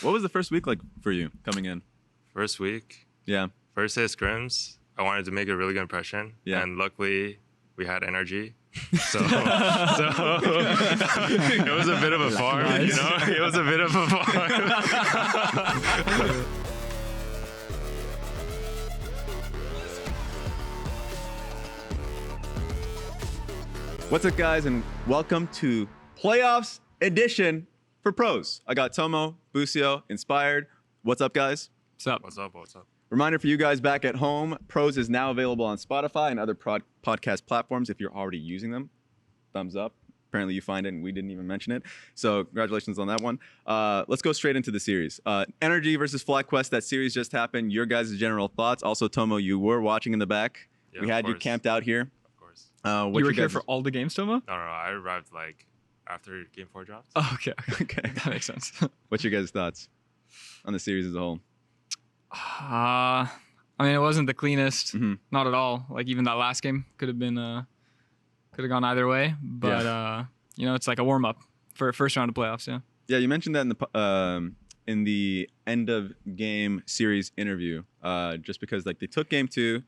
What was the first week like for you coming in? First week, Yeah. first day of scrims, I wanted to make a really good impression. Yeah. And luckily, we had NRG. So it was a bit of a farm, you know? It was a bit of a farm. What's up, guys, and welcome to Playoffs Edition for Pros. I got Tomo, Busio, Inspired. What's up, guys? What's up? What's up? What's up? Reminder for you guys back at home, Pros is now available on Spotify and other podcast platforms if you're already using them. Thumbs up. Apparently you find it and we didn't even mention it. So congratulations on that one. Let's go straight into the series. NRG versus FlyQuest, that series just happened. Your guys' general thoughts. Also, Tomo, you were watching in the back. Yeah, we had you camped out here. Of course. You were here for all the games, Tomo? No, I arrived like after Game 4 drops. Oh, okay. Okay. That makes sense. What's your guys' thoughts on the series as a whole? I mean, it wasn't the cleanest. Mm-hmm. Not at all. Like, even that last game could have been, could have gone either way. But, you know, it's like a warm-up for first round of playoffs, yeah. Yeah, you mentioned that in the end of game series interview, just because like they took game 2,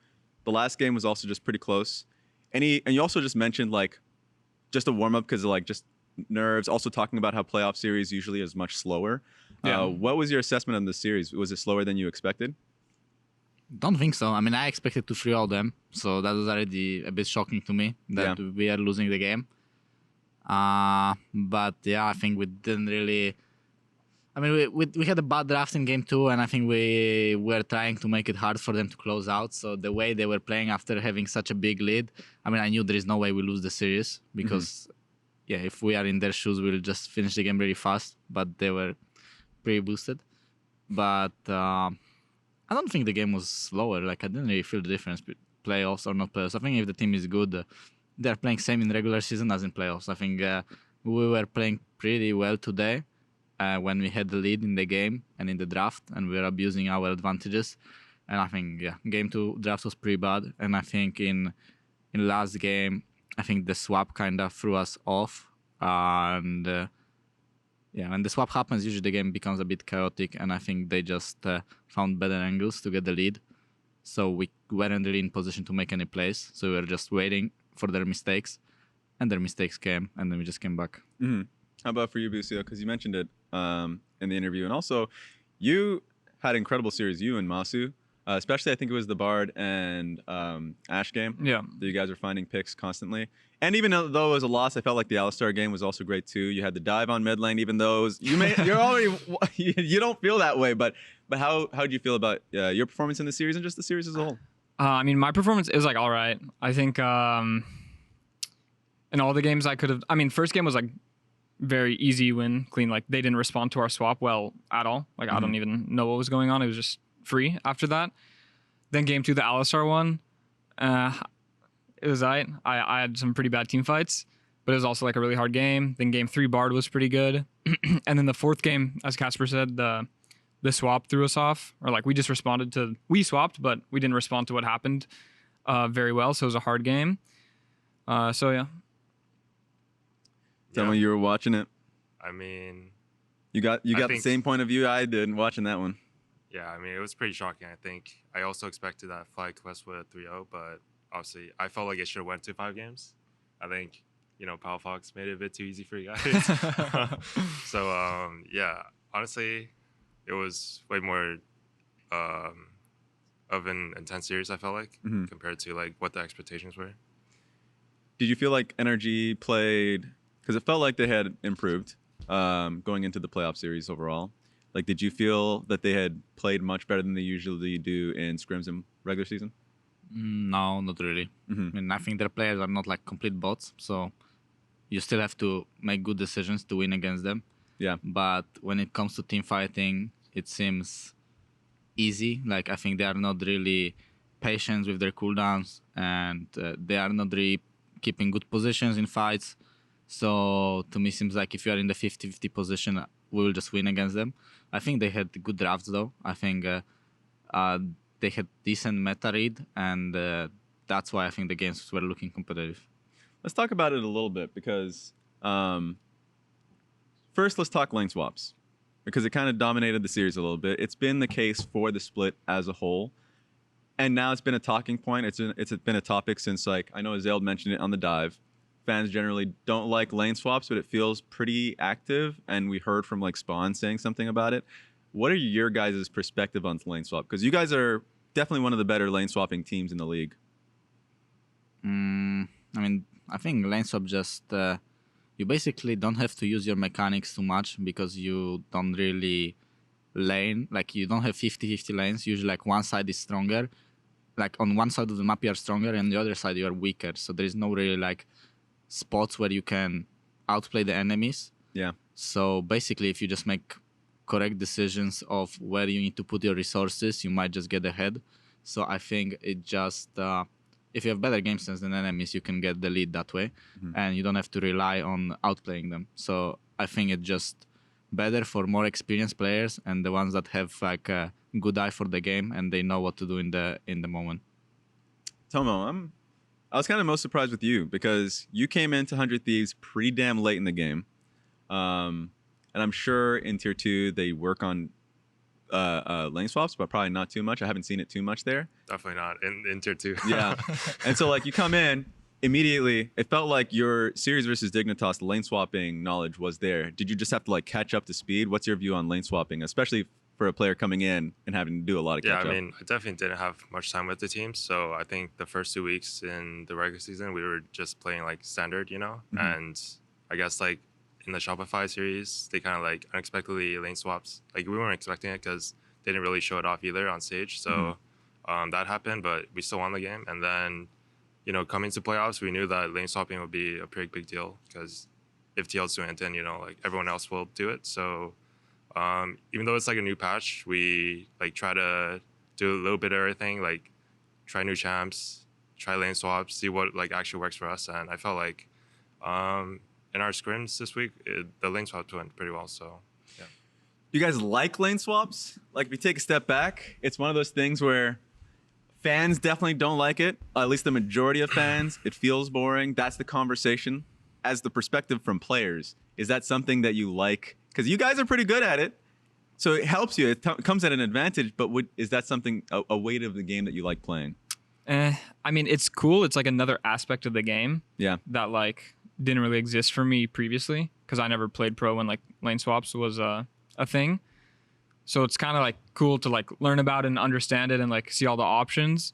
the last game was also just pretty close. And you also just mentioned like just a warm up because of like just nerves. Also talking about how playoff series usually is much slower. Yeah. What was your assessment on the series? Was it slower than you expected? Don't think so. I mean, I expected to 3-0 them, so that was already a bit shocking to me that we are losing the game. But yeah, I think we didn't really. I mean, we had a bad draft in game 2, and I think we were trying to make it hard for them to close out. So the way they were playing after having such a big lead, I mean, I knew there is no way we lose the series because, yeah, if we are in their shoes, we'll just finish the game really fast. But they were pretty boosted. But I don't think the game was slower. Like, I didn't really feel the difference, playoffs or not playoffs. I think if the team is good, they're playing same in regular season as in playoffs. I think we were playing pretty well today. When we had the lead in the game and in the draft, and we were abusing our advantages. And I think, yeah, game 2 draft was pretty bad. And I think in last game, I think the swap kind of threw us off. And yeah, when the swap happens, usually the game becomes a bit chaotic. And I think they just found better angles to get the lead. So we weren't really in position to make any plays. So we were just waiting for their mistakes. And their mistakes came, and then we just came back. Mm-hmm. How about for you, Busio? Because you mentioned it in the interview. And also, you had incredible series, you and Masu. Especially, I think it was the Bard and Ash game. Yeah. That you guys were finding picks constantly. And even though it was a loss, I felt like the Alistar game was also great too. You had the dive on mid lane, even though you're already you don't feel that way. But how did you feel about your performance in the series and just the series as a whole? I mean, my performance is like all right. I think in all the games I could have. I mean, first game was like very easy win, clean. Like they didn't respond to our swap well at all. Like I don't even know what was going on. It was just free after that. Then game 2, the Alistar one, it was I had some pretty bad team fights, but it was also like a really hard game. Then game 3, Bard was pretty good. And then the 4th game, as Casper said, the swap threw us off. Or like we swapped, but we didn't respond to what happened very well. So it was a hard game. So yeah. Tell me you were watching it. I mean, you got the same point of view I did watching that one. Yeah, I mean, it was pretty shocking, I think. I also expected that FlyQuest would 3-0, but obviously, I felt like it should have went to 5 games. I think, you know, Pal Fox made it a bit too easy for you guys. So, yeah, honestly, it was way more of an intense series, I felt like, compared to, like, what the expectations were. Did you feel like NRG played... Because it felt like they had improved going into the playoff series overall. Like, did you feel that they had played much better than they usually do in scrims and regular season? No, not really. I mean, I think their players are not like complete bots, so you still have to make good decisions to win against them. Yeah. But when it comes to team fighting, it seems easy. Like, I think they are not really patient with their cooldowns, and they are not really keeping good positions in fights. So to me, it seems like if you are in the 50-50 position, we will just win against them. I think they had good drafts, though. I think they had decent meta read, and that's why I think the games were looking competitive. Let's talk about it a little bit because first, let's talk Laneswaps. because it kind of dominated the series a little bit. It's been the case for the split as a whole. And now it's been a talking point. It's been a topic since, like, I know Azaled mentioned it on the dive. Fans generally don't like lane swaps, but it feels pretty active. And we heard from like Spawn saying something about it. What are your guys' perspective on lane swap? Because you guys are definitely one of the better lane swapping teams in the league. I mean, I think lane swap just you basically don't have to use your mechanics too much because you don't really lane, like you don't have 50-50 lanes. Usually like one side is stronger, like on one side of the map you are stronger and the other side you are weaker, so there is no really like spots where you can outplay the enemies. Yeah. So basically if you just make correct decisions of where you need to put your resources, you might just get ahead. So I think it just if you have better game sense than enemies, you can get the lead that way. And you don't have to rely on outplaying them. So I think it's just better for more experienced players and the ones that have like a good eye for the game and they know what to do in the moment. Tomo, I was kind of most surprised with you because you came into 100 Thieves pretty damn late in the game. And I'm sure in Tier 2 they work on lane swaps, but probably not too much. I haven't seen it too much there. Definitely not in Tier 2. Yeah. And so like you come in, immediately, it felt like your series versus Dignitas lane swapping knowledge was there. Did you just have to like catch up to speed? What's your view on lane swapping, especially for a player coming in and having to do a lot of catch up? Yeah, I mean, I definitely didn't have much time with the team, so I think the first 2 weeks in the regular season, we were just playing like standard, and I guess like in the Shopify series, they kind of like unexpectedly lane swaps. Like we weren't expecting it because they didn't really show it off either on stage, so that happened, but we still won the game. And then, coming to playoffs, we knew that lane swapping would be a pretty big deal because if TL's doing it, then, like everyone else will do it. So even though it's like a new patch, we like try to do a little bit of everything, like try new champs, try lane swaps, see what like actually works for us. And I felt like in our scrims this week, the lane swaps went pretty well. So yeah. You guys like lane swaps? Like if you take a step back, it's one of those things where fans definitely don't like it. At least the majority of fans. It feels boring. That's the conversation. As the perspective from players, is that something that you like? Because you guys are pretty good at it. So it helps you. It comes at an advantage. But is that something, a weight of the game that you like playing? I mean, it's cool. It's like another aspect of the game. Yeah. That like didn't really exist for me previously because I never played pro when like lane swaps was a thing. So it's kind of like cool to like learn about it and understand it and like see all the options.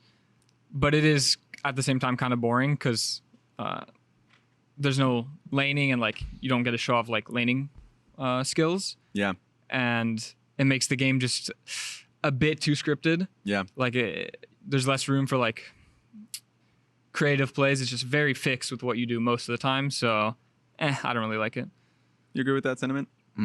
But it is at the same time kind of boring because there's no laning and like you don't get to show off like laning skills. Yeah. And it makes the game just a bit too scripted. Yeah. Like there's less room for like creative plays. It's just very fixed with what you do most of the time. So I don't really like it. You agree with that sentiment? I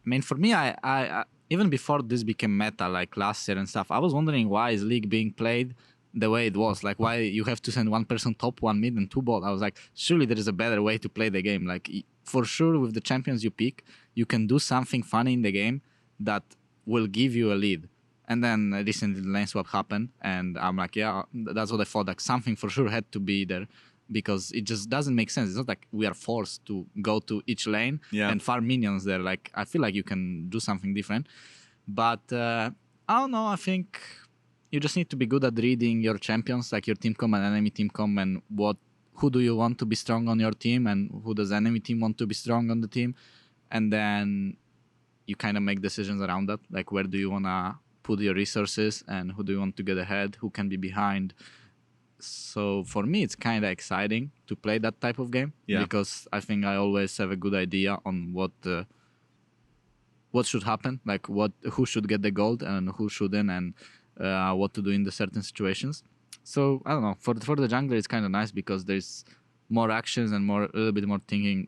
mean, for me, I even before this became meta, like last year and stuff, I was wondering why is League being played the way it was. Like, why you have to send one person top, one mid, and two bot. I was like, surely there is a better way to play the game. Like, for sure, with the champions you pick, you can do something funny in the game that will give you a lead. And then recently the lane swap happened, and I'm like, yeah, that's what I thought. Like, something for sure had to be there. Because it just doesn't make sense. It's not like we are forced to go to each lane and farm minions there. Like, I feel like you can do something different. But I don't know. I think you just need to be good at reading your champions, like your team com and enemy team com, and who do you want to be strong on your team, and who does enemy team want to be strong on the team, and then you kind of make decisions around that. Like, where do you want to put your resources, and who do you want to get ahead, who can be behind. So for me, it's kind of exciting to play that type of game because I think I always have a good idea on what should happen, like who should get the gold and who shouldn't, and what to do in the certain situations. So I don't know. For the jungler, it's kind of nice because there's more actions and a little bit more thinking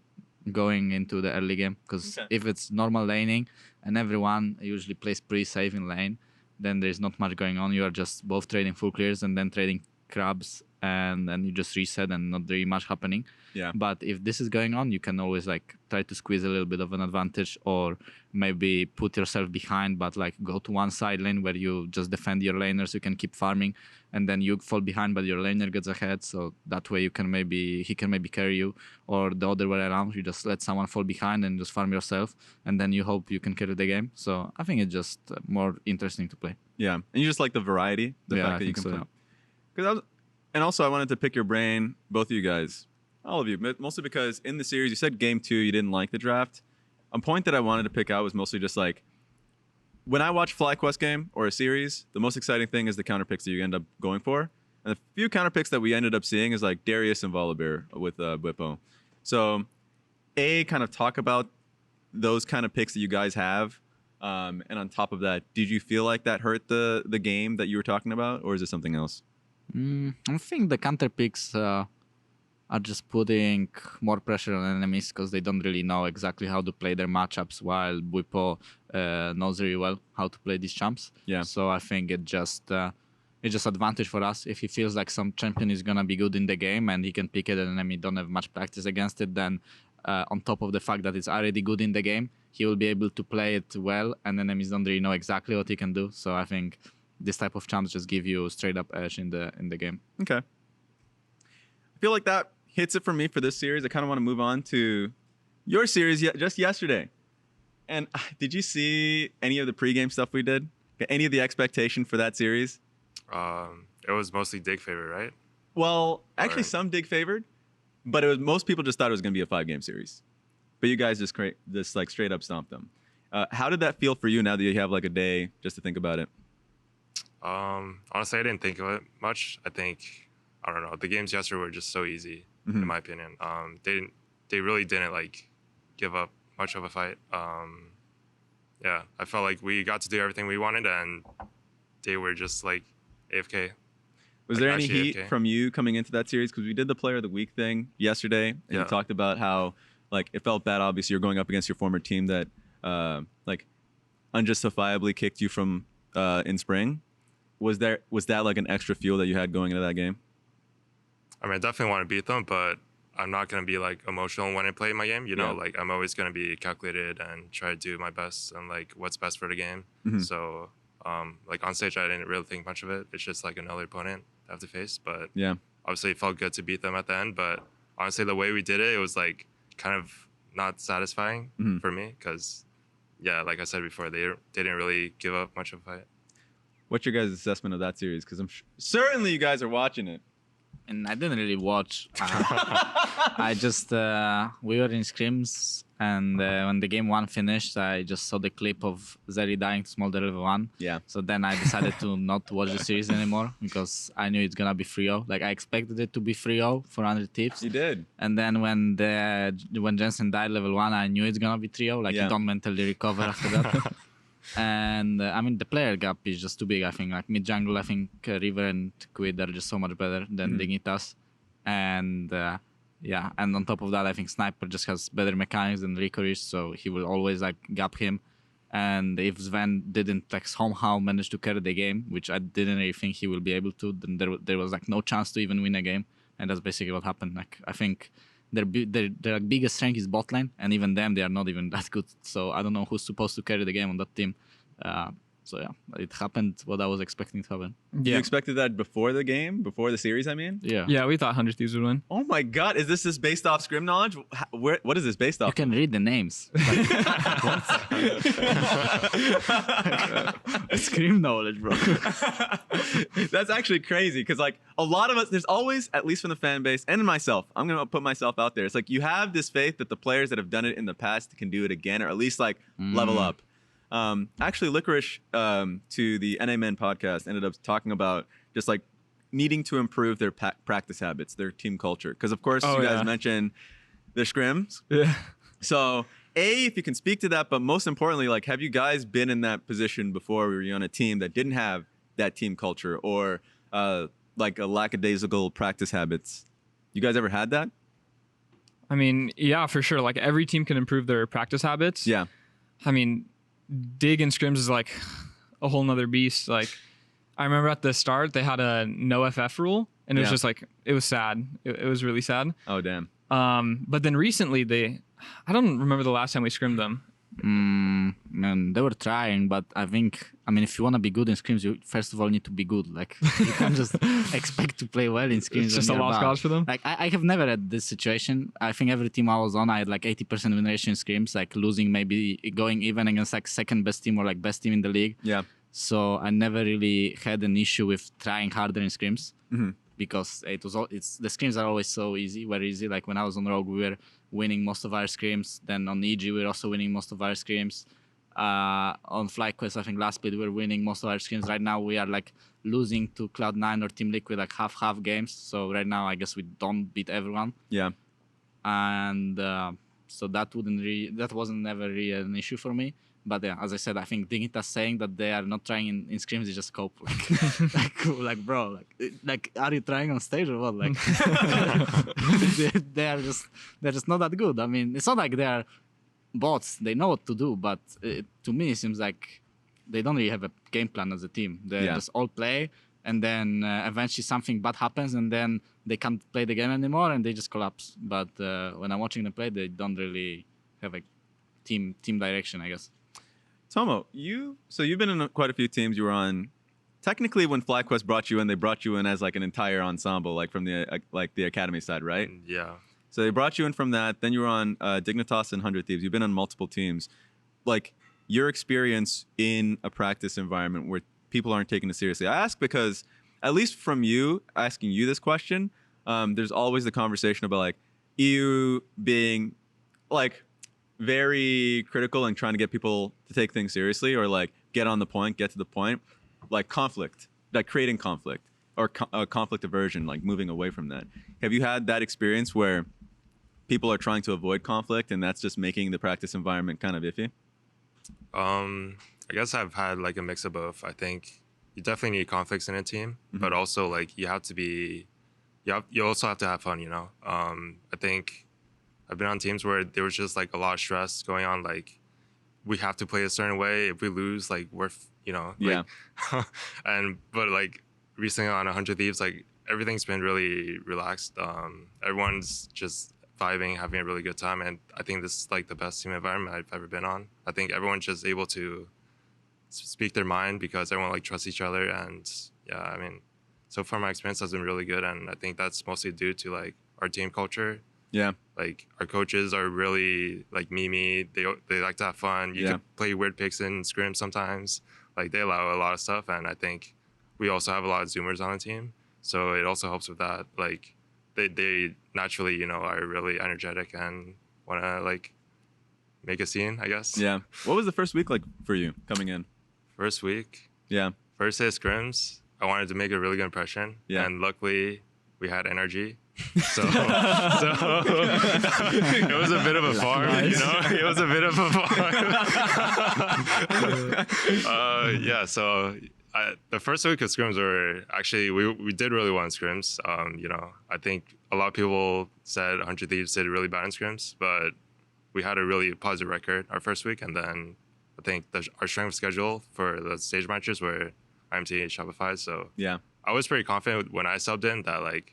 going into the early game. Because if it's normal laning and everyone usually plays pretty safe in lane, then there's not much going on. You are just both trading full clears and then trading crabs, and then you just reset and not really much happening. Yeah. But if this is going on, you can always like try to squeeze a little bit of an advantage, or maybe put yourself behind, but like go to one side lane where you just defend your laners, you can keep farming, and then you fall behind, but your laner gets ahead. So that way he can maybe carry you, or the other way around. You just let someone fall behind and just farm yourself, and then you hope you can carry the game. So I think it's just more interesting to play. Yeah, and you just like the variety, the fact that you can play. Because and also I wanted to pick your brain, both of you guys. All of you, but mostly because in the series, you said game 2, you didn't like the draft. A point that I wanted to pick out was mostly just like, when I watch FlyQuest game or a series, the most exciting thing is the counterpicks that you end up going for. And the few counterpicks that we ended up seeing is like Darius and Volibear with Bwipo. So, kind of talk about those kind of picks that you guys have. And on top of that, did you feel like that hurt the game that you were talking about, or is it something else? I think the counterpicks are just putting more pressure on enemies because they don't really know exactly how to play their matchups, while Bwipo knows really well how to play these champs. Yeah. So I think it's just advantage for us. If he feels like some champion is gonna be good in the game and he can pick it and enemy don't have much practice against it, then on top of the fact that it's already good in the game, he will be able to play it well, and enemies don't really know exactly what he can do. So I think this type of champs just give you straight up edge in the game. Okay. I feel like that hits it for me for this series. I kind of want to move on to your series just yesterday. And did you see any of the pregame stuff we did? Any of the expectation for that series? It was mostly Dig favorite, right? Well, actually, Right. some Dig favored, but most people just thought it was going to be a 5-game series. But you guys just like straight up stomped them. How did that feel for you now that you have like a day just to think about it? Honestly, I didn't think of it much. I don't know. The games yesterday were just so easy, Mm-hmm. in my opinion. They really didn't like give up much of a fight. Yeah, I felt like we got to do everything we wanted, and they were just like AFK. Was Like, there any actually heat AFK. from you coming into that series? Because we did the Player of the Week thing yesterday, and you Yeah. talked about how like it felt bad. Obviously, you're going up against your former team that like unjustifiably kicked you from in spring. Was that like an extra fuel that you had going into that game? I mean, I definitely want to beat them, but I'm not going to be like emotional when I play my game. You know, Yeah. like I'm always going to be calculated and try to do my best and like what's best for the game. Mhm. So, like on stage, I didn't really think much of it. It's just like another opponent I have to face. But Yeah. obviously, it felt good to beat them at the end. But honestly, the way we did it was like kind of not satisfying Mhm. for me because, yeah, like I said before, they didn't really give up much of a fight. What's your guys' assessment of that series? Because I'm certainly you guys are watching it. And I didn't really watch. I just we were in scrims, and when the game 1 finished, I just saw the clip of Zeri dying to Smolder level 1. Yeah. So then I decided to not watch the series anymore because I knew it's gonna be 3-0. Like I expected it to be 3-0 for 100 Thieves. You did. And then when Jensen died level 1, I knew it's gonna be 3-0. Like Yeah. you don't mentally recover after that. And I mean, the player gap is just too big. I think like mid jungle, I think River and Quid are just so much better than Dignitas. And yeah, and on top of that, I think Sniper just has better mechanics than Ricorish, so he will always like gap him. And if Sven didn't like somehow manage to carry the game, which I didn't really think he will be able to, then there was like no chance to even win a game. And that's basically what happened. Like I think their like, biggest strength is bot lane, and even them, they are not even that good. So I don't know who's supposed to carry the game on that team. So yeah, it happened what I was expecting to happen. You Yeah. expected that before the game, before the series, I mean? Yeah. Yeah, we thought 100 Thieves would win. Oh my God, is this based off scrim knowledge? What is this based You off? can read the names. Scream knowledge, bro. That's actually crazy because like a lot of us, there's always, at least from the fan base and in myself, I'm going to put myself out there. It's like you have this faith that the players that have done it in the past can do it again, or at least like level up. Actually, Licorice to the NA Men podcast ended up talking about just like needing to improve their practice habits, their team culture. Because of course, Oh, you guys yeah. mentioned the scrims. Yeah. So, if you can speak to that, but most importantly, like, have you guys been in that position before where you're on a team that didn't have that team culture or like a lackadaisical practice habits? You guys ever had that? I mean, yeah, for sure. Like every team can improve their practice habits. Yeah. I mean, Dig and scrims is like a whole nother beast. Like, I remember at the start they had a no FF rule, and it was Yeah. just like it was sad. It was really sad. Oh damn. But then recently I don't remember the last time we scrimmed them. Man, they were trying, but I mean, if you want to be good in scrims, you first of all need to be good. Like, you can't just expect to play well in scrims. It's just a when you're lost bad. cause for them. Like, I have never had this situation. I think every team I was on, I had like 80% win ratio in scrims, like losing, maybe going even against like second best team or like best team in the league. Yeah. So I never really had an issue with trying harder in scrims. Because the scrims are always so easy, very easy. Like when I was on Rogue, we were winning most of our scrims. Then on EG, we were also winning most of our scrims. On FlyQuest, I think last split we were winning most of our scrims. Right now we are like losing to Cloud9 or Team Liquid like half games. So right now I guess we don't beat everyone. Yeah. And so that wasn't never really an issue for me. But yeah, as I said, I think Dignitas saying that they are not trying in scrims is just cope. Like bro, like are you trying on stage or what? Like they're just not that good. I mean, it's not like they are bots. They know what to do, but to me it seems like they don't really have a game plan as a team. They just all play, and then eventually something bad happens, and then they can't play the game anymore, and they just collapse. But when I'm watching them play, they don't really have a team direction, I guess. Tomo, you've been in quite a few teams. You were on. Technically, when FlyQuest brought you in, they brought you in as like an entire ensemble, like from the academy side, right? Yeah. So they brought you in from that. Then you were on Dignitas and 100 Thieves. You've been on multiple teams. Like your experience in a practice environment where people aren't taking it seriously. I ask because, at least from you, asking you this question, there's always the conversation about like EU being like very critical and trying to get people to take things seriously, or like get on the point, get to the point, like conflict, like creating conflict or conflict aversion, like moving away from that. Have you had that experience where people are trying to avoid conflict and that's just making the practice environment kind of iffy? I guess I've had like a mix of both. I think you definitely need conflicts in a team, but also like you also have to have fun, you know? I think I've been on teams where there was just like a lot of stress going on. Like we have to play a certain way. If we lose, like we're, like, but like recently on 100 Thieves, like everything's been really relaxed. Everyone's just vibing, having a really good time. And I think this is like the best team environment I've ever been on. I think everyone's just able to speak their mind because everyone like trusts each other. And yeah, I mean, so far my experience has been really good. And I think that's mostly due to like our team culture. Yeah. Like our coaches are really like Mimi. They like to have fun. You can play weird picks in scrims sometimes. Like they allow a lot of stuff, and I think we also have a lot of Zoomers on the team, so it also helps with that. Like they naturally, are really energetic and want to like make a scene, I guess. Yeah. What was the first week like for you coming in? First week. Yeah. First day of scrims. I wanted to make a really good impression. Yeah. And luckily we had NRG. So it was a bit of a farm, It was a bit of a farm. Yeah. So the first week of scrims were actually we did really well in scrims. I think a lot of people said 100 Thieves did really bad in scrims, but we had a really positive record our first week, and then I think our strength schedule for the stage matches were IMT and Shopify. So yeah, I was pretty confident when I subbed in that like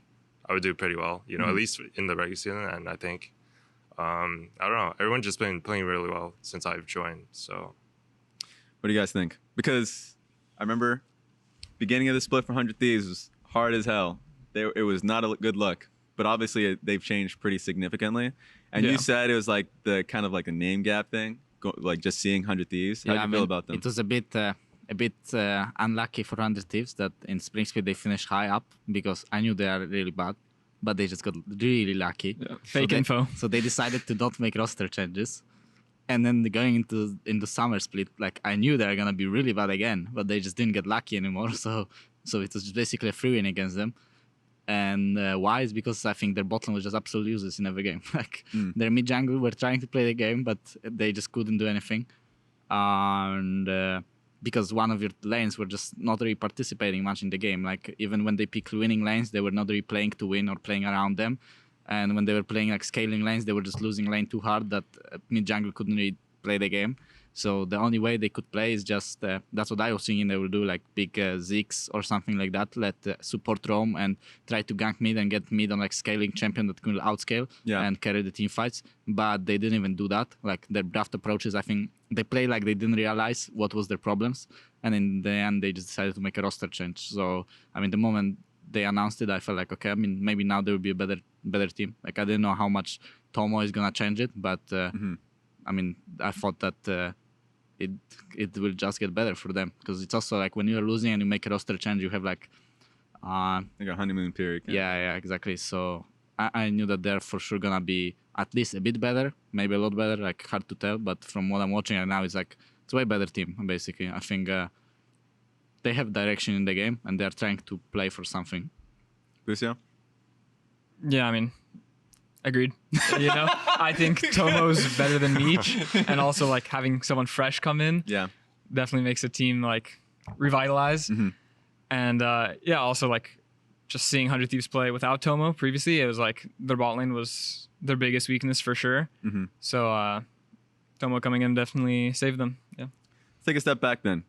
I would do pretty well, at least in the regular season. And I think, I don't know, everyone's just been playing really well since I've joined. So, what do you guys think? Because I remember beginning of the split for 100 Thieves was hard as hell. It was not a good look, but obviously they've changed pretty significantly. And you said it was like the kind of like a name gap thing, like just seeing 100 Thieves. How do you feel about them? It was a bit unlucky for 100 Thieves that in Spring Split they finished high up, because I knew they are really bad, but they just got really lucky. Yeah. Fake info. So they decided to not make roster changes. And then going into summer split, like I knew they were gonna be really bad again, but they just didn't get lucky anymore. So it was basically a free win against them. And why? Is because I think their bot lane was just absolute useless in every game. Like their mid jungle were trying to play the game, but they just couldn't do anything. And because one of your lanes were just not really participating much in the game. Like even when they pick winning lanes, they were not really playing to win or playing around them. And when they were playing like scaling lanes, they were just losing lane too hard that mid jungle couldn't really play the game. So the only way they could play is just that's what I was thinking they will do, like big Ziggs or something like that. Let support roam and try to gank mid and get mid on like scaling champion that could outscale and carry the team fights. But they didn't even do that. Like their draft approaches, I think they play like they didn't realize what was their problems, and in the end they just decided to make a roster change. So I mean, the moment they announced it, I felt like, okay, I mean, maybe now there will be a better team. Like I didn't know how much Tomo is gonna change it, but I mean, I thought that it will just get better for them, because it's also like when you're losing and you make a roster change, you have like a honeymoon period. Yeah, exactly. So I knew that they're for sure gonna be at least a bit better, maybe a lot better. Like hard to tell, but from what I'm watching right now, it's like it's a way better team. Basically, I think they have direction in the game and they're trying to play for something. Busio? Yeah, I mean, agreed. I think Tomo's better than Meech, and also like having someone fresh come in, definitely makes a team like revitalize. And also like just seeing 100 Thieves play without Tomo previously, it was like their bot lane was their biggest weakness for sure. So Tomo coming in definitely saved them. Yeah. Let's take a step back then,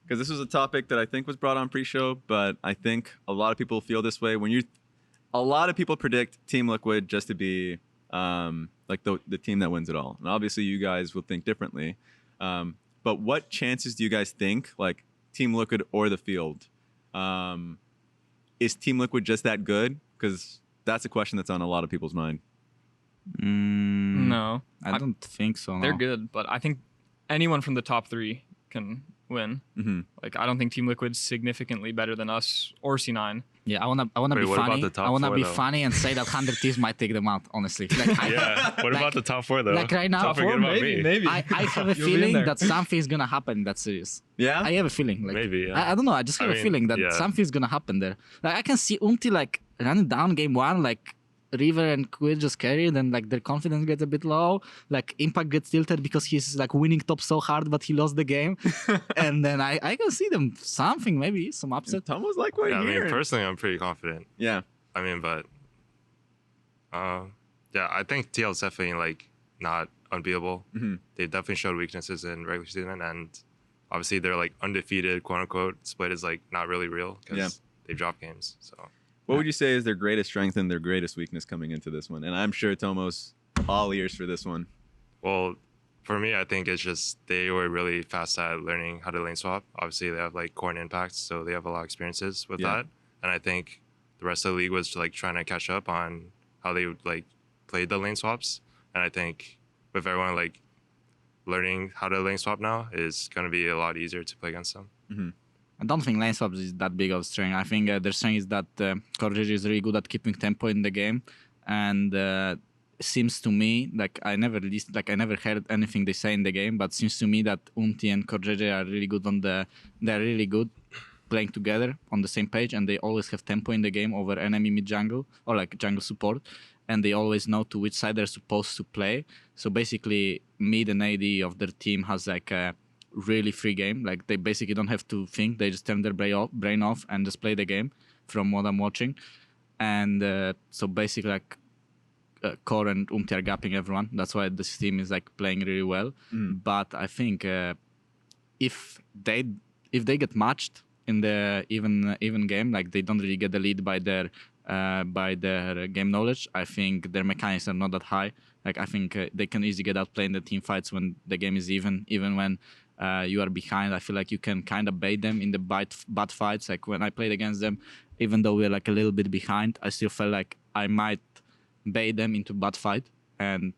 because this was a topic that I think was brought on pre-show, but I think a lot of people feel this way when a lot of people predict Team Liquid just to be like the team that wins it all. And obviously you guys will think differently. But what chances do you guys think, like Team Liquid or the field? Is Team Liquid just that good? Because that's a question that's on a lot of people's mind. No. I don't think so. No. They're good, but I think anyone from the top 3 can win. Like I don't think Team Liquid's significantly better than us or C9. Yeah, I wanna be funny. I wanna be funny and say that 100 Thieves might take them out. Honestly. Like, what about the top 4 though? Like right now, top 4, maybe. I have a feeling that something's gonna happen in that series. Yeah, I have a feeling. Like, maybe. Yeah. I don't know. I just have a feeling that something's gonna happen there. Like I can see Umti like running down game 1, like River and Quid just carry, then like their confidence gets a bit low. Like Impact gets tilted because he's like winning top so hard, but he lost the game. And then I can see them something, maybe some upset. Tomo's like what I mean, personally, I'm pretty confident. Yeah. I mean, but I think TL's definitely like not unbeatable. They definitely showed weaknesses in regular season, and obviously they're like undefeated, quote unquote. Split is like not really real because they drop games. So. What would you say is their greatest strength and their greatest weakness coming into this one? And I'm sure Tomo's all ears for this one. Well, for me, I think it's just they were really fast at learning how to lane swap. Obviously, they have like core and impact, so they have a lot of experiences with that. And I think the rest of the league was like trying to catch up on how they like played the lane swaps. And I think with everyone like learning how to lane swap now, is going to be a lot easier to play against them. I don't think Laneswaps is that big of a strength. I think their strength is that Courage is really good at keeping tempo in the game, and it seems to me like I never heard anything they say in the game, but it seems to me that Umti and Courage are really good they're really good playing together on the same page, and they always have tempo in the game over enemy mid jungle or like jungle support, and they always know to which side they're supposed to play. So basically, mid and AD of their team has like a really free game. Like they basically don't have to think, they just turn their brain off and just play the game from what I'm watching. And so basically like Core and Umti are gapping everyone. That's why this team is like playing really well. But I think if they get matched in the even game, like they don't really get the lead by their game knowledge, I think their mechanics are not that high. Like I think they can easily get outplayed in the team fights when the game is even when you are behind. I feel like you can kind of bait them in the bad fights. Like when I played against them, even though we're like a little bit behind, I still felt like I might bait them into bad fight, and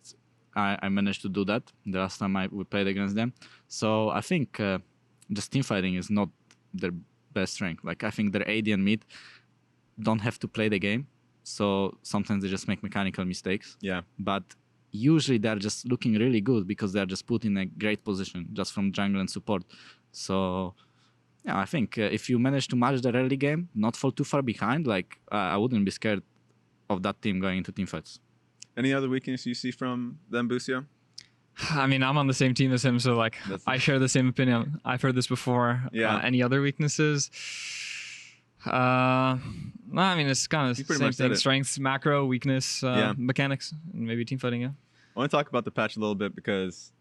I managed to do that the last time we played against them. So I think just team fighting is not their best strength. Like I think their AD and mid don't have to play the game, so sometimes they just make mechanical mistakes. Yeah, but usually they're just looking really good because they're just put in a great position just from jungle and support. So yeah, I think if you manage to match the early game, not fall too far behind, like I wouldn't be scared of that team going into team fights. Any other weakness you see from them, Busio? I mean, I'm on the same team as him, so like I share the same opinion. I've heard this before. Yeah. Any other weaknesses? No, I mean, it's kind of the same thing. Strengths, macro, weakness, mechanics, and maybe team fighting, yeah. I want to talk about the patch a little bit because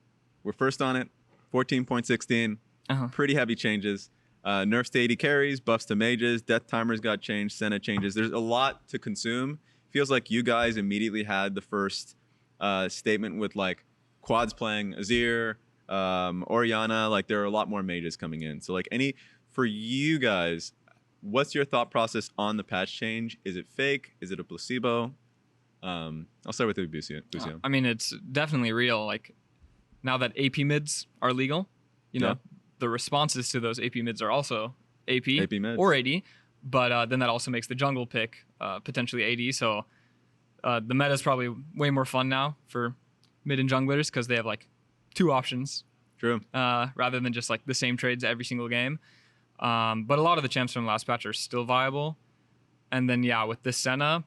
we're first on it. 14.16. Pretty heavy changes. Nerfs to AD carries, buffs to mages, death timers got changed, Senna changes. There's a lot to consume. Feels like you guys immediately had the first statement with like quads playing Azir, Orianna. Like there are a lot more mages coming in. So like for you guys, what's your thought process on the patch change? Is it fake? Is it a placebo? I'll start with you, Busio. I mean, it's definitely real. Like now that AP mids are legal, you know, the responses to those AP mids are also AP mids. or AD. But then that also makes the jungle pick potentially AD. So the meta is probably way more fun now for mid and junglers because they have like 2 options. True. Rather than just like the same trades every single game. But a lot of the champs from last patch are still viable. And then, with the Senna,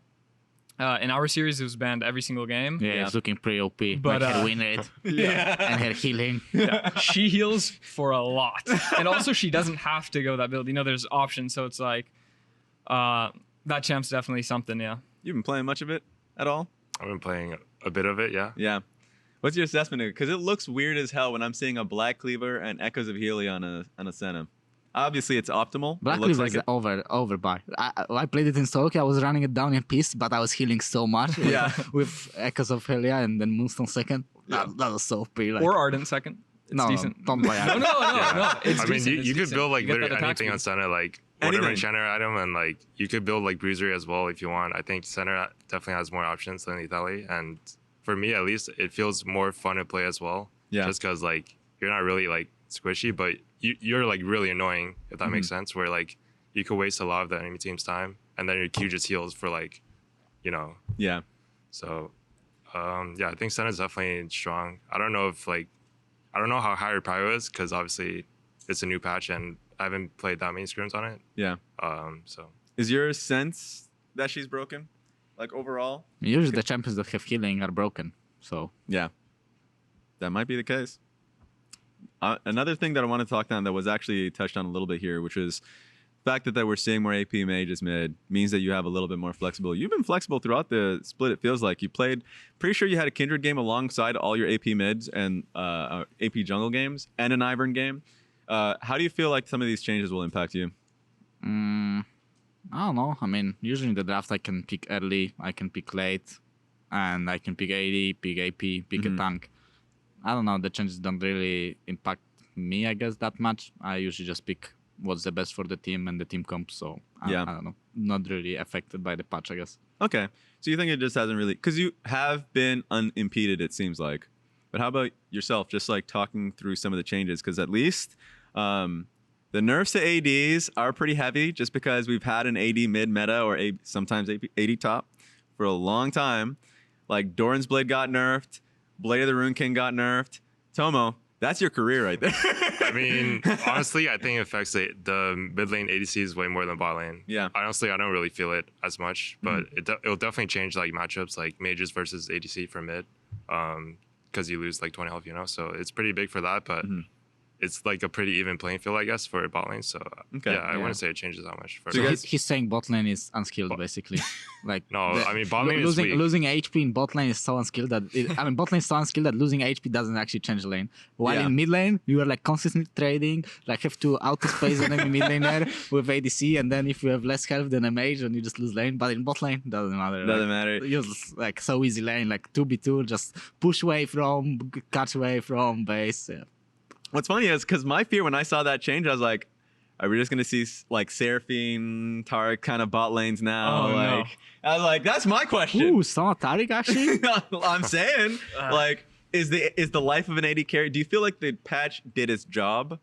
in our series, it was banned every single game. Yeah, it's looking pretty OP. But, like her win rate and her healing. She heals for a lot. And also, she doesn't have to go that build. You know, there's options. So it's like, that champ's definitely something, You've been playing much of it at all? I've been playing a bit of it, yeah. Yeah. What's your assessment of it? Because it looks weird as hell when I'm seeing a Black Cleaver and Echoes of Healy on a Senna. Obviously, it's optimal. Black it looks Cleaver like is overbuy. I played it in Soki. I was running it down in peace, but I was healing so much with Echoes of Helia and then Moonstone second. That was so pretty. Like, or Ardent second. It's decent. Don't buy No. It's I mean, decent. you could build like You get that literally attack anything speed. on Senna, like whatever enchanter item, and like you could build like Bruiser as well if you want. I think Senna definitely has more options than Italy, and for me at least, it feels more fun to play as well. Yeah. Just because like you're not really like squishy, but you're like really annoying, if that makes sense. Where like you could waste a lot of the enemy team's time, and then your Q just heals for like, you know. Yeah. So, I think Senna's definitely strong. I don't know how high her prio is because obviously it's a new patch and I haven't played that many scrims on it. Yeah. So is your sense that she's broken, like overall? Usually the champions that have healing are broken. So yeah, that might be the case. Another thing that I want to talk on that was actually touched on a little bit here, which is the fact that we're seeing more AP mages mid means that you have a little bit more flexibility. You've been flexible throughout the split, it feels like. You played, pretty sure you had a Kindred game alongside all your AP mids and AP jungle games and an Ivern game. How do you feel like some of these changes will impact you? I don't know. I mean, usually in the draft I can pick early, I can pick late, and I can pick AD, pick AP, pick a tank. I don't know. The changes don't really impact me, I guess, that much. I usually just pick what's the best for the team and the team comp. So I don't know. Not really affected by the patch, I guess. Okay. So you think it just hasn't really... Because you have been unimpeded, it seems like. But how about yourself? Just like talking through some of the changes. Because at least the nerfs to ADs are pretty heavy just because we've had an AD mid meta or sometimes AD top for a long time. Like Doran's Blade got nerfed. Blade of the Rune King got nerfed. Tomo, that's your career right there. I mean, honestly, I think it affects the mid lane ADCs way more than bot lane. Yeah. Honestly, I don't really feel it as much, but it'll definitely change like matchups like mages versus ADC for mid, because you lose like 20 health, you know. So it's pretty big for that, but it's like a pretty even playing field, I guess, for bot lane. So I wouldn't say it changes that much. For So he's saying bot lane is unskilled, basically. Like no, I mean bot lane is weak. Losing HP in bot lane is so unskilled that bot lane is so unskilled that losing HP doesn't actually change the lane. While in mid lane, you are like consistently trading, like have to auto space an enemy mid laner with ADC, and then if you have less health than a mage, then you just lose lane. But in bot lane, doesn't matter. Doesn't matter. You're just like so easy lane, like 2v2, just push away from, catch away from base. Yeah. What's funny is because my fear when I saw that change, I was like, are we just going to see like Seraphine, Taric kind of bot lanes now? Oh, like, no. I was like, that's my question. Ooh, Sona Taric actually? I'm saying, like, is the life of an AD carry, do you feel like the patch did its job?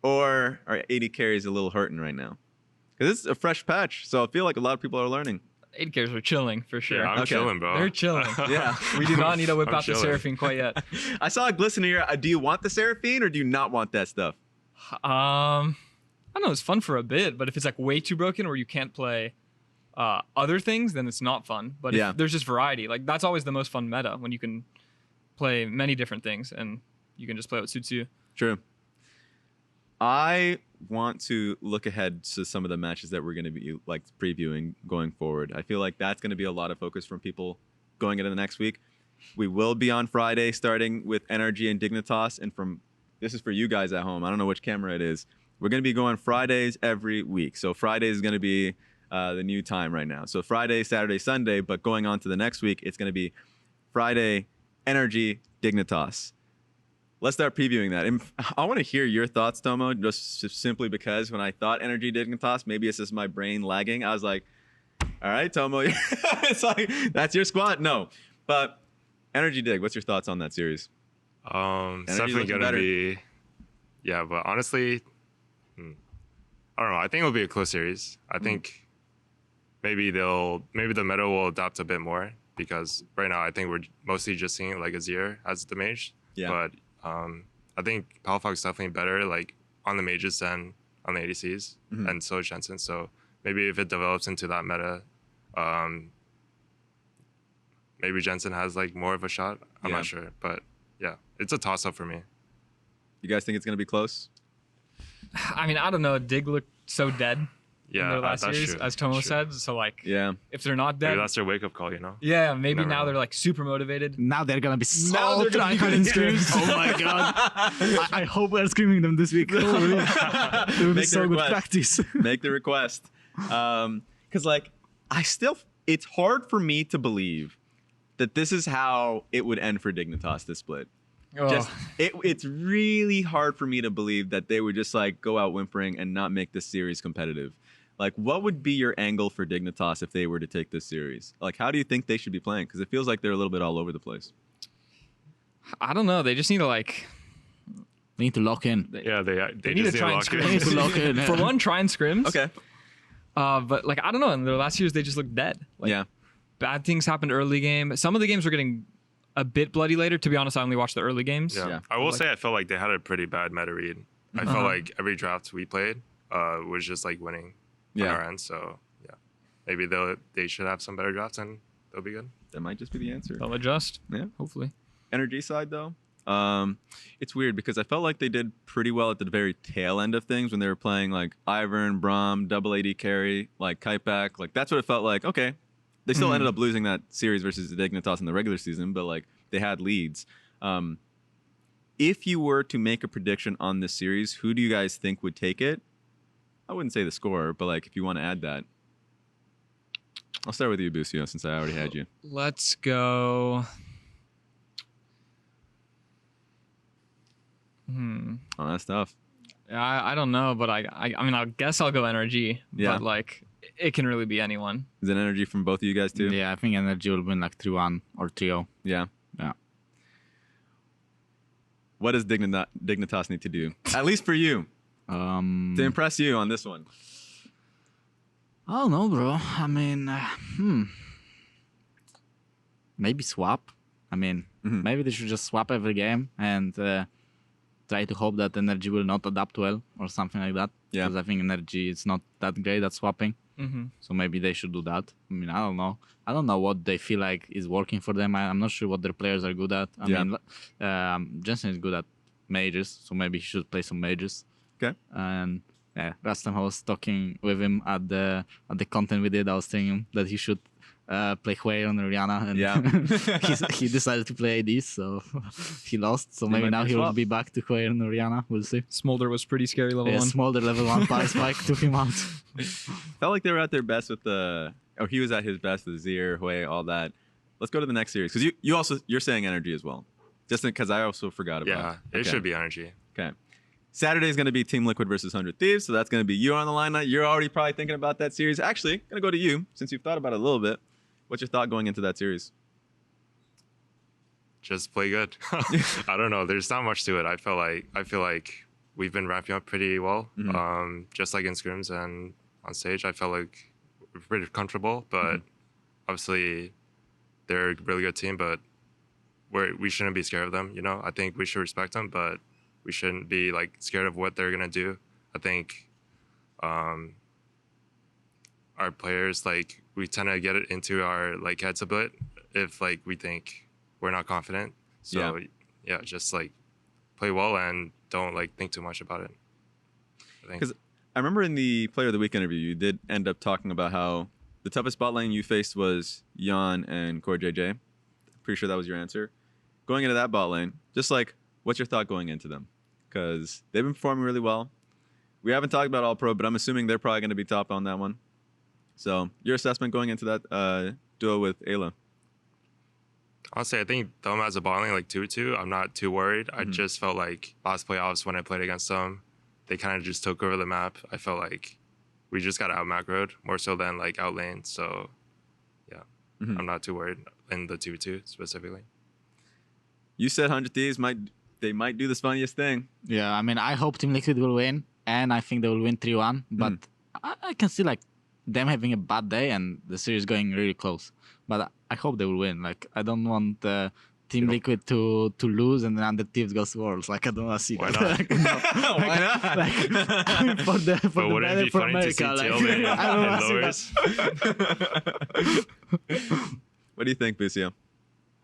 Or are AD carries a little hurting right now? Because it's a fresh patch, so I feel like a lot of people are learning. AD carries are chilling for sure. Yeah, I'm chilling, bro. They're chilling. Yeah. We do not need to whip I'm out chilling. the Seraphine quite yet. I saw a glisten here. Do you want the Seraphine or do you not want that stuff? I don't know. It's fun for a bit, but if it's like way too broken or you can't play other things, then it's not fun. But if there's just variety, like that's always the most fun meta when you can play many different things and you can just play what suits you. True. I want to look ahead to some of the matches that we're going to be like previewing going forward. I feel like that's going to be a lot of focus from people going into the next week. We will be on Friday starting with NRG and Dignitas, and from this is for you guys at home. I don't know which camera it is. We're going to be going Fridays every week. So Friday is going to be the new time right now. So Friday, Saturday, Sunday, but going on to the next week, it's going to be Friday, NRG, Dignitas. Let's start previewing that. And I want to hear your thoughts, Tomo, just simply because when I thought NRG Dignitas, maybe it's just my brain lagging. I was like, all right, Tomo, it's like, that's your squad. No, but NRG Dig, what's your thoughts on that series? It's definitely going to be, yeah, but honestly, I don't know. I think it'll be a close series. I think maybe the meta will adapt a bit more because right now I think we're mostly just seeing like Azir as the mage. Yeah. But I think Palfox is definitely better like on the mages than on the ADCs, and so is Jensen. So maybe if it develops into that meta, maybe Jensen has like more of a shot. I'm not sure, but yeah, it's a toss up for me. You guys think it's going to be close? I mean, I don't know. Dig looked so dead in Yeah, their last that's series, true. as Tomo That's true. said. So like, Yeah. if they're not Maybe dead, that's their wake up call, you know? yeah, maybe Never now know. they're like super motivated. Now they're gonna be so Now they're gonna be tryhard good in in scrims. scrims. Oh my god! I hope we're screaming them this week. Holy. It will be Make the so good request. practice. Make the request. Because like, it's hard for me to believe that this is how it would end for Dignitas, this split. Oh. It's really hard for me to believe that they would just like go out whimpering and not make this series competitive. Like, what would be your angle for Dignitas if they were to take this series? Like, how do you think they should be playing? Because it feels like they're a little bit all over the place. I don't know. They just need to like. We need to lock in. Yeah, they need just to try and lock scrim. We need to lock in. For one, try and scrims. Okay. But like, I don't know. In their last years, they just looked dead. Like, Yeah. bad things happened early game. Some of the games were getting a bit bloody later. To be honest, I only watched the early games. Yeah. Yeah. I will Like- say I felt like they had a pretty bad meta read. I felt like every draft we played was just like winning on Yeah. our end. So yeah, maybe they should have some better drafts and they'll be good. That might just be the answer. They'll adjust. Yeah. Hopefully. Energy side though, it's weird because I felt like they did pretty well at the very tail end of things when they were playing like Ivern, Braum, double AD carry, like Kiteback. Like that's what it felt like. Okay, they still ended up losing that series versus the Dignitas in the regular season, but like they had leads. If you were to make a prediction on this series, who do you guys think would take it? I wouldn't say the score, but like if you want to add that, I'll start with you, Busio, since I already had you. Let's go. Oh, that's tough. I don't know, but I mean, I guess I'll go NRG. Yeah. But like, it can really be anyone. Is it energy from both of you guys too? Yeah, I think NRG will win like 3-1 or 3-0. Yeah. Yeah. What does Dignitas need to do? At least for you, to impress you on this one. I don't know, bro. I mean, maybe swap. I mean, maybe they should just swap every game and try to hope that Energy will not adapt well or something like that. Yeah. Because I think Energy is not that great at swapping. Mm-hmm. So maybe they should do that. I mean, I don't know. I don't know what they feel like is working for them. I'm not sure what their players are good at. I mean, Jensen is good at mages, so maybe he should play some mages. Okay. And yeah, last time I was talking with him at the content we did, I was telling him that he should play Hwei on Rihanna, and he decided to play AD, so he lost. So maybe might now be he will swap. be back to Hwei on Rihanna. We'll see. Smolder was pretty scary level Yeah, 1. Smolder level 1 power spike took him out. Felt like they were at their best with he was at his best with Zir, Hui, all that. Let's go to the next series because you're saying energy as well, just because I also forgot about Yeah, it. it should be energy. Okay. Saturday is going to be Team Liquid versus 100 Thieves, so that's going to be you on the line. You're already probably thinking about that series. Actually, going to go to you since you've thought about it a little bit. What's your thought going into that series? Just play good. I don't know. There's not much to it. I feel like we've been wrapping up pretty well. Just like in scrims and on stage, I felt like we're pretty comfortable. But obviously, they're a really good team. But we shouldn't be scared of them. You know, I think we should respect them, but we shouldn't be like scared of what they're gonna do. I think our players, like, we tend to get it into our like heads a bit if like we think we're not confident. So yeah, just like play well and don't like think too much about it. Because I remember in the Player of the Week interview, you did end up talking about how the toughest bot lane you faced was Jan and Core JJ. Pretty sure that was your answer. Going into that bot lane, just like, what's your thought going into them? because they've been performing really well. We haven't talked about All Pro, but I'm assuming they're probably going to be top on that one. So your assessment going into that duo with Ayla? Honestly, I think them as a bot lane, like 2-2, I'm not too worried. I just felt like last playoffs when I played against them, they kind of just took over the map. I felt like we just got out macroed more so than like out laned. So yeah, I'm not too worried in the 2-2 specifically. You said 100 Thieves might do this funniest thing. Yeah, I mean, I hope Team Liquid will win, and I think they will win 3-1. But I can see like them having a bad day and the series going really close. But I hope they will win. Like, I don't want Team Liquid to lose and then under Thieves goes Worlds. Like, I don't want to see that. Like, why not? Like, for the But wouldn't it better be for funny America. to see Like, Teal I don't want to see that. lowers? What do you think, Busio?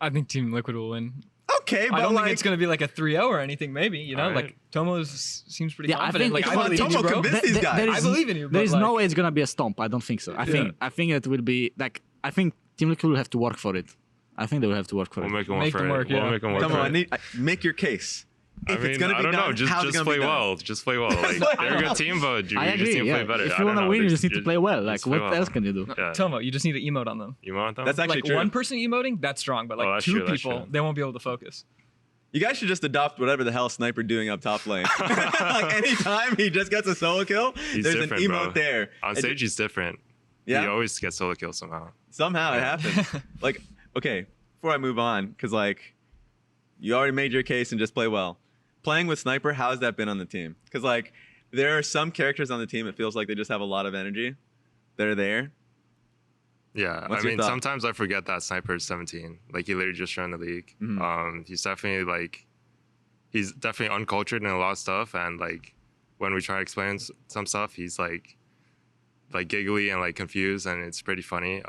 I think Team Liquid will win. Okay, but I don't like, think it's going to be like a 3-0 or anything, maybe. You know, Alright. like Tomo seems pretty Yeah, I confident. think- Like, Come I on, believe in you, Tomo, bro. convince these guys. There is- I believe in you. There is but, no like, way it's gonna be a stomp. I don't think so. I think it will be like I think Team Liquid will have to work for it. I think they will have to work for We'll it. make them work Make for them it. work, We'll yeah. make them work come for on, it. make your case. I If mean, it's gonna I be don't done, know. how's it Just gonna play be done? well. Just play well. Like, they're a good team, but you I just agree. need to Yeah. play better. If I you don't want to know. win, you just need to Just play well. Like, just play what well. else can you do? Yeah. Tomo, you just need to emote on them. You want them? That's actually Like true. one person emoting, that's strong. But like that's two true, that's people, true. they won't be able to focus. You guys should just adopt whatever the hell Sniper doing up top lane. Like anytime he just gets a solo kill, He's there's an different, emote bro. there. On stage, he's different. Yeah? He always gets solo kills somehow. Somehow it happens. Like, okay, before I move on, because like you already made your case and just play well. Playing with Sniper, how has that been on the team? Because like there are some characters on the team, it feels like they just have a lot of energy. They're there. Yeah, What's I your mean, thought? sometimes I forget that Sniper is 17. Like, he literally just joined the league. He's definitely, like, he's definitely uncultured in a lot of stuff. And, like, when we try to explain some stuff, he's, like giggly and, like, confused. And it's pretty funny.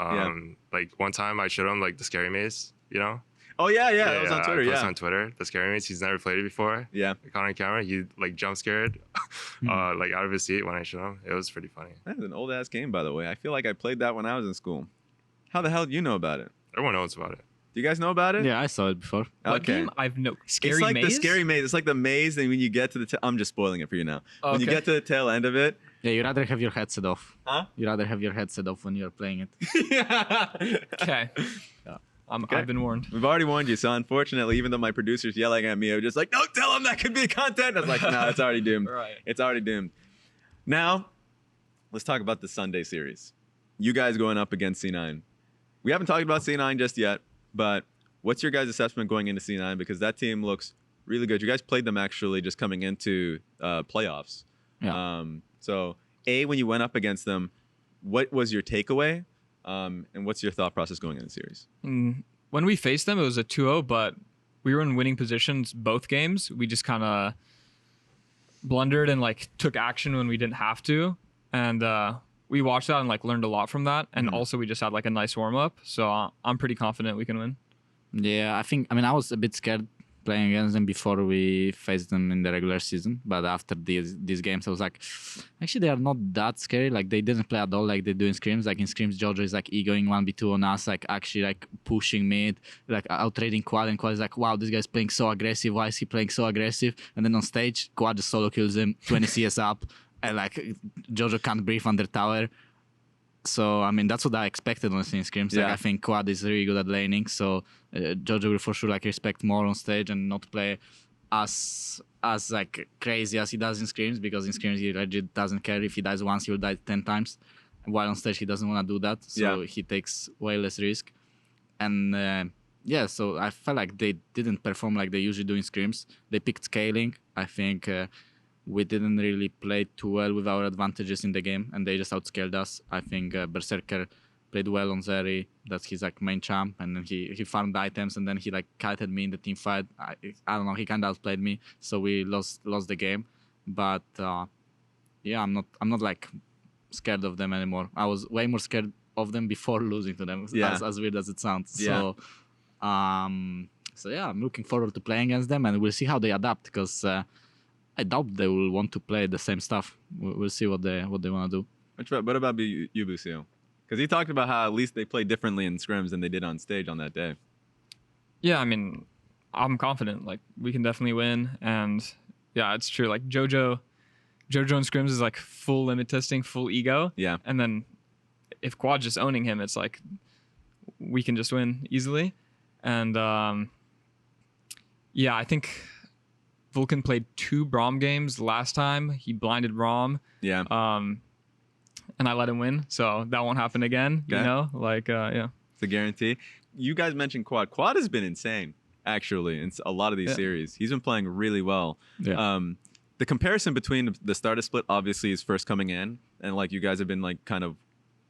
Like, one time I showed him, like, the Scary Maze, you know? Oh yeah, that was on Twitter. I posted Yeah, on Twitter, the Scary Maze. He's never played it before. yeah. Caught on camera. He, like, jump scared, like, out of his seat when I showed him. It was pretty funny. That is an old ass game, by the way. I feel like I played that when I was in school. How the hell do you know about it? Everyone knows about it. Do you guys know about it? Yeah, I saw it before. What Okay. game? I've no scary It's like maze. the scary maze. It's like the maze, and when you get to the, I'm just spoiling it for you now. When you Okay. get to the tail end of it, Yeah, you rather have your headset off. Huh? You rather have your headset off when you're playing it. Okay. Okay. I've been warned. we've already warned you. So unfortunately, even though my producer's yelling at me, I was just like, "Don't tell him that could be content." I was like, "No, it's already doomed. Right. It's already doomed." Now, let's talk about the Sunday series. You guys going up against C9. We haven't talked about C9 just yet, but what's your guys' assessment going into C9? Because that team looks really good. You guys played them actually just coming into playoffs. Yeah. So, when you went up against them, what was your takeaway? And what's your thought process going into the series? When we faced them, it was a 2-0, but we were in winning positions both games. We just kind of blundered and like took action when we didn't have to. And we watched that and like learned a lot from that. And also we just had like a nice warm up. So I'm pretty confident we can win. Yeah, I mean, I was a bit scared playing against them before we faced them in the regular season. But after these games, I was like, actually, they are not that scary. Like, they didn't play at all like they do in scrims. Like, in scrims, Jojo is like egoing 1v2 on us, like actually like pushing mid, like out-trading Quad. And Quad is like, wow, this guy's playing so aggressive. Why is he playing so aggressive? And then on stage, Quad just solo kills him, 20 CS up. And like, Jojo can't breathe under tower. So, I mean, that's what I expected honestly in scrims. Like, Yeah. I think Quad is really good at laning. So, Jojo will for sure like respect more on stage and not play as like crazy as he does in scrims, because in scrims he legit doesn't care. If he dies once, he'll die 10 times. While on stage he doesn't want to do that, so he takes way less risk. And yeah, so I felt like they didn't perform like they usually do in scrims. They picked scaling. I think we didn't really play too well with our advantages in the game, and they just outscaled us. I think Berserker played well on Zeri. That's his like main champ, and then he farmed items, and then he like kited me in the team fight. I don't know, he kind of outplayed me, so we lost the game. But yeah, I'm not like scared of them anymore. I was way more scared of them before losing to them. Yeah. As weird as it sounds. Yeah. So yeah, I'm looking forward to playing against them, and we'll see how they adapt, because I doubt they will want to play the same stuff. We'll see what they want to do. What about you, Busio? Because he talked about how at least they play differently in scrims than they did on stage on that day. Yeah, I mean, I'm confident. Like, we can definitely win. And Yeah, it's true. Like Jojo and scrims is like full limit testing, full ego. Yeah. And then if Quad just owning him, it's like we can just win easily. And yeah, I think Vulcan played 2 Braum games last time. He blinded Braum. Yeah. And I let him win. So that won't happen again. Okay. You know, like, yeah. It's a guarantee. You guys mentioned Quad. Quad has been insane, actually, in a lot of these series. He's been playing really well. Yeah. The comparison between the starter split obviously is first coming in, and like you guys have been like kind of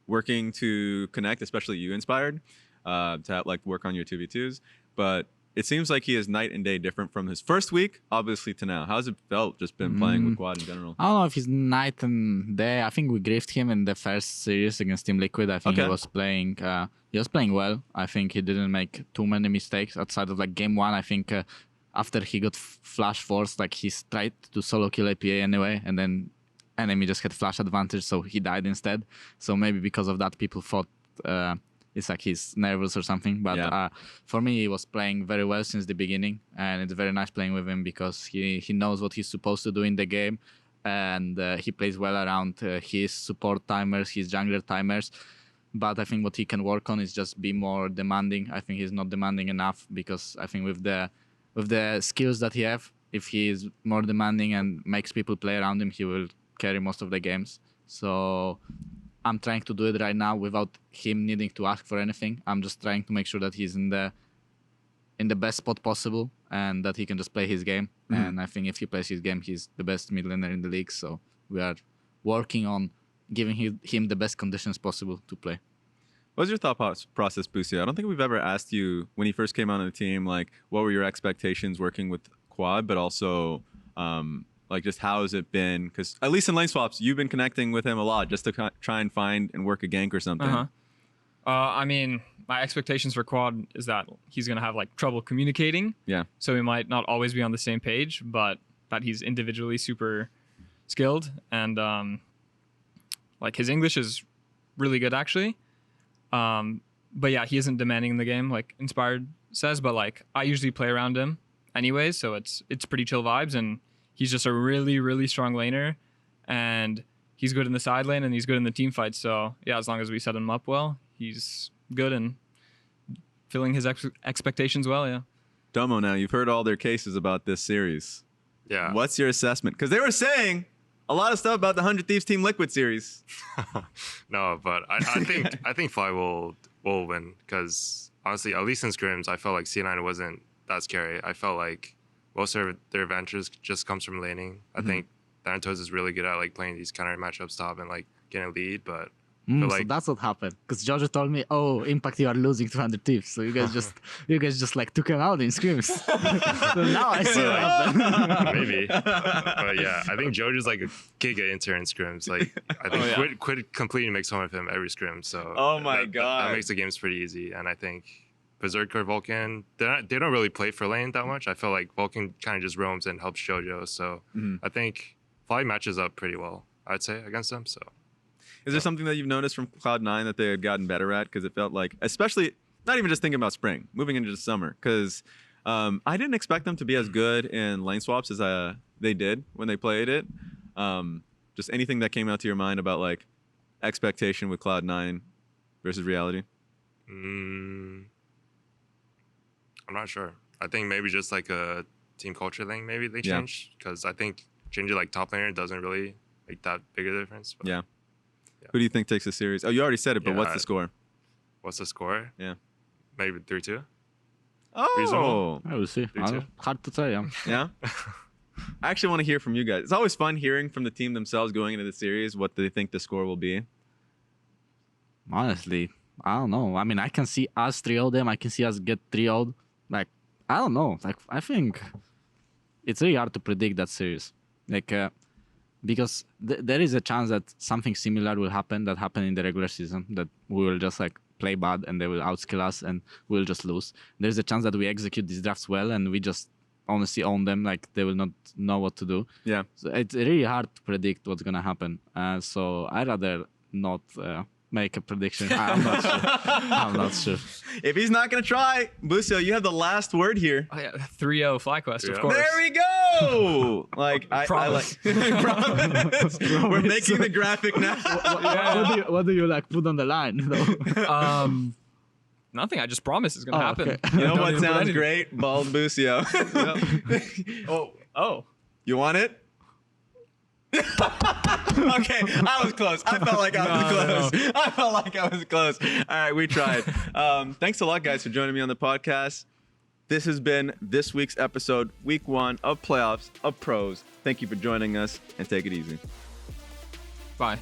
working to connect, especially you, Inspired, to have, like work on your 2v2s. But it seems like he is night and day different from his first week, obviously, to now. How's it felt just been playing with Quad in general? I don't know if he's night and day. I think we griefed him in the first series against Team Liquid. I think he was playing well. I think he didn't make too many mistakes outside of like game 1. I think after he got flash forced, like he tried to solo kill APA anyway, and then enemy just had flash advantage, so he died instead. So maybe because of that, people thought it's like he's nervous or something. But for me, he was playing very well since the beginning, and it's very nice playing with him because he knows what he's supposed to do in the game, and he plays well around his support timers, his jungler timers. But I think what he can work on is just be more demanding. I think he's not demanding enough, because I think with the skills that he have, if he is more demanding and makes people play around him, he will carry most of the games. So I'm trying to do it right now without him needing to ask for anything. I'm just trying to make sure that he's in the best spot possible and that he can just play his game. Mm-hmm. And I think if he plays his game, he's the best mid laner in the league. So we are working on giving him the best conditions possible to play. What was your thought process, Busio? I don't think we've ever asked you when you first came on the team, like what were your expectations working with Quad, but also like just how has it been? Because at least in Laneswaps, you've been connecting with him a lot just to try and find and work a gank or something. I mean, my expectations for Quad is that he's going to have like trouble communicating. Yeah. So we might not always be on the same page, but that he's individually super skilled. And like his English is really good, actually. But yeah, he isn't demanding in the game like Inspired says, but like I usually play around him anyways, so it's pretty chill vibes, and he's just a really, really strong laner, and he's good in the side lane and he's good in the team fight. So yeah, as long as we set him up well, he's good and filling his expectations well. Yeah. Tomo, now you've heard all their cases about this series. Yeah. What's your assessment? Because they were saying a lot of stuff about the 100 Thieves Team Liquid series. No, but I think Fly will win, because honestly, at least in scrims, I felt like C9 wasn't that scary. I felt like most of their advantages just comes from laning. I think Thanatos is really good at like playing these counter matchups top and like getting a lead, but so that's what happened. Because Jojo told me, "Oh, Impact, you are losing 200 Thieves, so you guys just like took him out in scrims." So now I see what happened. Maybe, but yeah, I think Jojo's like a giga intern in scrims. Like I think quit completely makes fun of him every scrim. So that makes the games pretty easy. And I think Berserker, Vulcan, they don't really play for lane that much. I feel like Vulcan kind of just roams and helps Jojo. So I think Fly matches up pretty well, I'd say, against them. So. Is there something that you've noticed from Cloud9 that they had gotten better at? Because it felt like, especially, not even just thinking about spring, moving into the summer, because I didn't expect them to be as good in Laneswaps as they did when they played it. Just anything that came out to your mind about like expectation with Cloud9 versus reality? I'm not sure. I think maybe just like a team culture thing, maybe they changed, because I think changing like top laner doesn't really make that big a difference. But. Yeah. Who do you think takes the series? Oh, you already said it, but what's the score? What's the score? Yeah. Maybe 3-2. Oh. Reasonable. I will see. Hard to say. Yeah. I actually want to hear from you guys. It's always fun hearing from the team themselves going into the series what they think the score will be. Honestly, I don't know. I mean, I can see us 3-0 them. I can see us get 3-0. Like, I don't know. Like, I think it's really hard to predict that series. Like, because there is a chance that something similar will happen that happened in the regular season, that we will just like play bad and they will outskill us and we'll just lose. There's a chance that we execute these drafts well and we just honestly own them, like they will not know what to do. Yeah. So it's really hard to predict what's gonna happen. So I'd rather not make a prediction. I'm not sure. I'm not sure. If he's not gonna try, Busio, you have the last word here. Oh, yeah, 3-0 FlyQuest, of 3-0. course. There we go. Like I Promise. like promise. We're making the graphic now. What do you like put on the line? Though? Nothing. I just promise it's gonna happen. okay. You know Don't what even put sounds anything. great? Bald Busio. Oh. You want it? Okay, I was close. I felt like I was No, close. I felt like I was close. All right, we tried. Thanks a lot, guys, for joining me on the podcast. This has been this week's episode, week 1 of playoffs of pros. Thank you for joining us, and take it easy. Bye.